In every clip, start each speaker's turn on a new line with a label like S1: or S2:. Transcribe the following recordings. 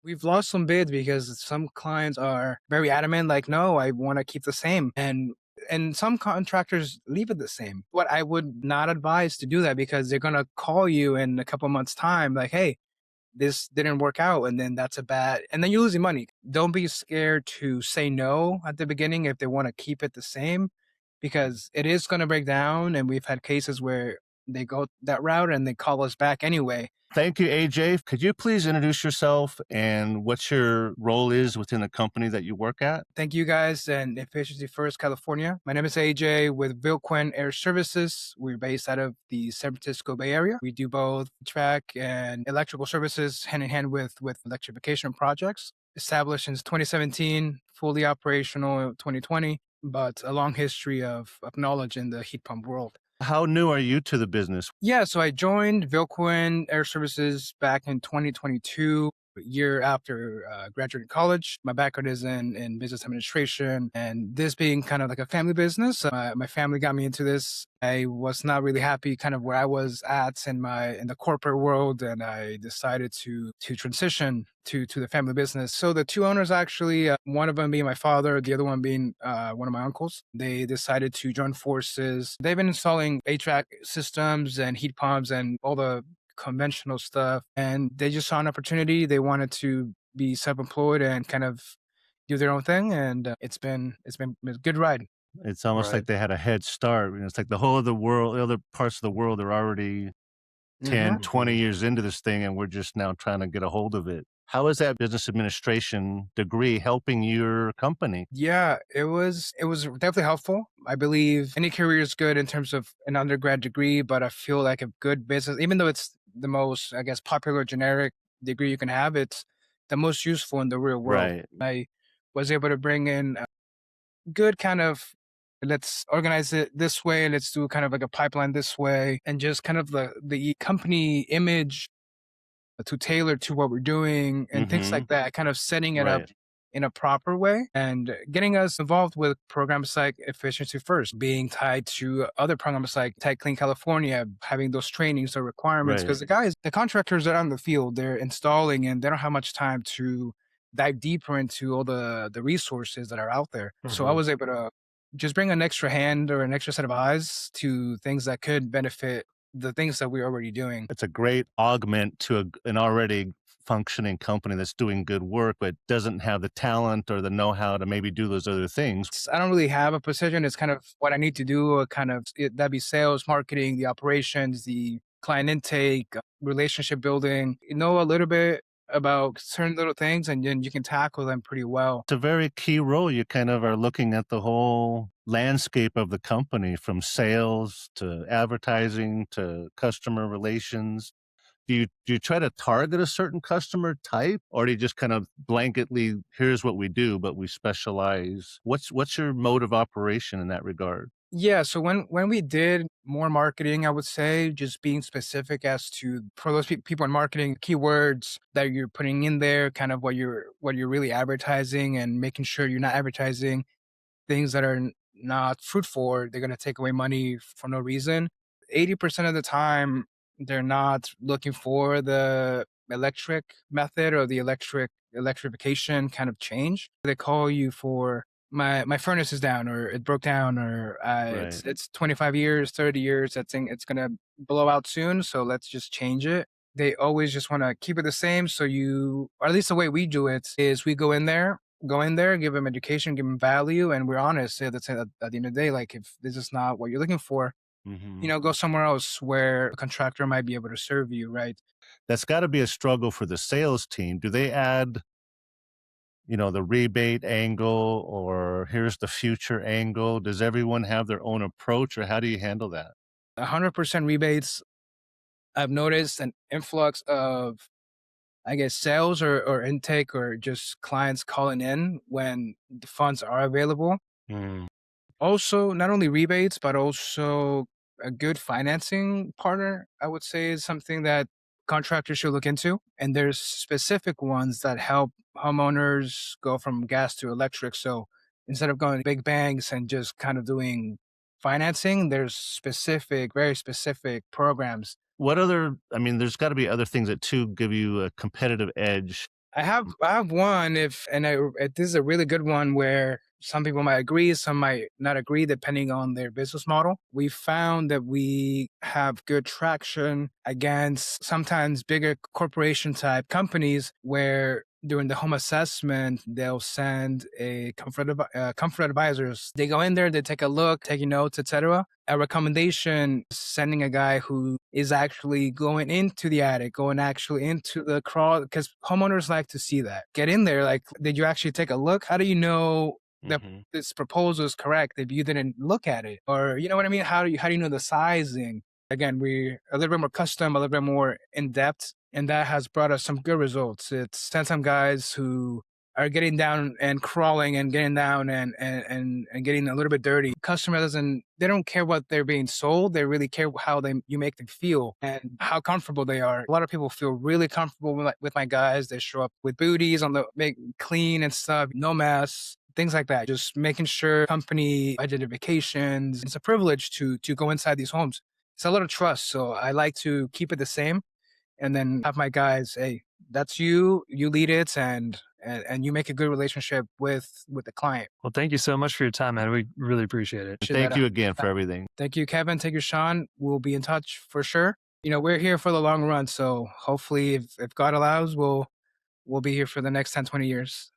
S1: We've lost some bids because some clients are very adamant, like, no, I want to keep the same. And some contractors leave it the same. What I would not advise to do that because they're gonna call you in a couple months' time, like, hey, this didn't work out, and then that's a bad and then you're losing money. Don't be scared to say no at the beginning if they want to keep it the same, because it is gonna break down, and we've had cases where they go that route and they call us back anyway.
S2: Thank you, AJ. Could you please introduce yourself and what your role is within the company that you work at?
S1: Thank you guys and Efficiency First California. My name is AJ with Villquin Air Services. We're based out of the San Francisco Bay Area. We do both HVAC and electrical services hand in hand with electrification projects. Established since 2017, fully operational 2020, but a long history of knowledge in the heat pump world.
S2: How new are you to the business?
S1: Yeah, so I joined Villquin Air Services back in 2022, a year after graduating college. My background is in business administration, and this being kind of like a family business, my family got me into this. I was not really happy kind of where I was at in the corporate world, and I decided to transition to the family business. So the two owners actually, one of them being my father, the other one being one of my uncles, they decided to join forces. They've been installing HVAC systems and heat pumps and all the conventional stuff, and they just saw an opportunity. They wanted to be self-employed and kind of do their own thing, and it's been a good ride.
S2: It's almost
S3: Right.
S2: like they had a head start. It's like the whole of the world, the other parts of the world are already 10,
S1: hmm
S2: 20
S3: Mhm.
S2: years into this thing, and we're just now trying to get a hold of it. How is that business administration degree helping your company?
S1: Yeah, it was definitely helpful. I believe any career is good in terms of an undergrad degree, but I feel like a good business, even though it's the most, I guess, popular generic degree you can have, it's the most useful in the real world.
S2: Right.
S1: I was able to bring in a good kind of let's organize it this way, let's do kind of like a pipeline this way, and just kind of the company image to tailor to what we're doing and things
S2: Mm-hmm.
S1: like that, kind of setting it up
S2: Right.
S1: in a proper way and getting us involved with programs like Efficiency First, being tied to other programs like Tight Clean California, having those trainings or requirements.
S2: Right.
S1: Because the contractors are on the field, they're installing and they don't have much time to dive deeper into all the resources that are out there. So I
S3: Mhm.
S1: was able to just bring an extra hand or an extra set of eyes to things that could benefit the things that we're already doing.
S2: It's a great augment to an already functioning company that's doing good work, but doesn't have the talent or the know-how to maybe do those other things.
S1: I don't really have a position. It's kind of what I need to do, that'd be sales, marketing, the operations, the client intake, relationship building. You know a little bit about certain little things, and then you can tackle them pretty well.
S2: It's a very key role. You kind of are looking at the whole landscape of the company from sales to advertising to customer relations. Do you try to target a certain customer type, or do you just kind of blanketly, here's what we do, but we specialize? What's your mode of operation in that regard?
S1: Yeah, so when we did more marketing, I would say just being specific as to for those people in marketing, keywords that you're putting in there, kind of what you're really advertising, and making sure you're not advertising things that are not fruitful or they're going to take away money for no reason. 80% of the time, they're not looking for the electric method or the electrification kind of change. They call you for my furnace is down or it broke down or
S2: Right.
S1: it's 25 years, 30 years. That thing it's gonna blow out soon. So let's just change it. They always just want to keep it the same. So or at least the way we do it is we go in there, give them education, give them value, and we're honest. At the end of the day, like if this is not what you're looking for,
S2: Hmm.
S1: go somewhere else where a contractor might be able to serve you, right?
S2: That's got to be a struggle for the sales team. Do they add, the rebate angle or here's the future angle? Does everyone have their own approach, or how do you handle that?
S1: 100% rebates. I've noticed an influx of, I guess, sales or intake or just clients calling in when the funds are available.
S2: Mm.
S1: Also, not only rebates, but also a good financing partner, I would say, is something that contractors should look into. And there's specific ones that help homeowners go from gas to electric. So instead of going big banks and just kind of doing financing, there's very specific programs.
S2: There's got to be other things that too give you a competitive edge.
S1: I have one if this is a really good one where some people might agree, some might not agree depending on their business model. We found that we have good traction against sometimes bigger corporation type companies where during the home assessment, they'll send a comfort advisors. They go in there, they take a look, taking notes, etc. A recommendation, sending a guy who is actually going into the attic, going actually into the crawl, because homeowners like to see that. Get in there, like, did you actually take a look? How do you know that
S2: Mhm.
S1: this proposal is correct if you didn't look at it? Or you know what I mean? How do you know the sizing? Again, we're a little bit more custom, a little bit more in depth, and that has brought us some good results. It's sent some guys who are getting down and crawling and getting down and getting a little bit dirty. Customer doesn't they don't care what they're being sold. They really care how you make them feel and how comfortable they are. A lot of people feel really comfortable with my guys. They show up with booties on the make clean and stuff, no mess. Things like that, just making sure company identifications. It's a privilege to go inside these homes. It's a lot of trust. So I like to keep it the same and then have my guys, hey, that's you lead it and you make a good relationship with the client.
S3: Well, thank you so much for your time, man. We really appreciate it.
S2: And
S1: Should
S2: thank
S1: that
S2: you again for everything.
S1: Thank you, Kevin. Thank you, Sean. We'll be in touch for sure. We're here for the long run. So hopefully if God allows, we'll be here for the next 10, 20 years.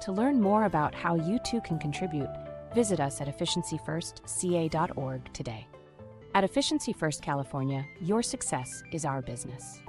S4: To learn more about how you too can contribute, visit us at efficiencyfirstca.org today. At Efficiency First California, your success is our business.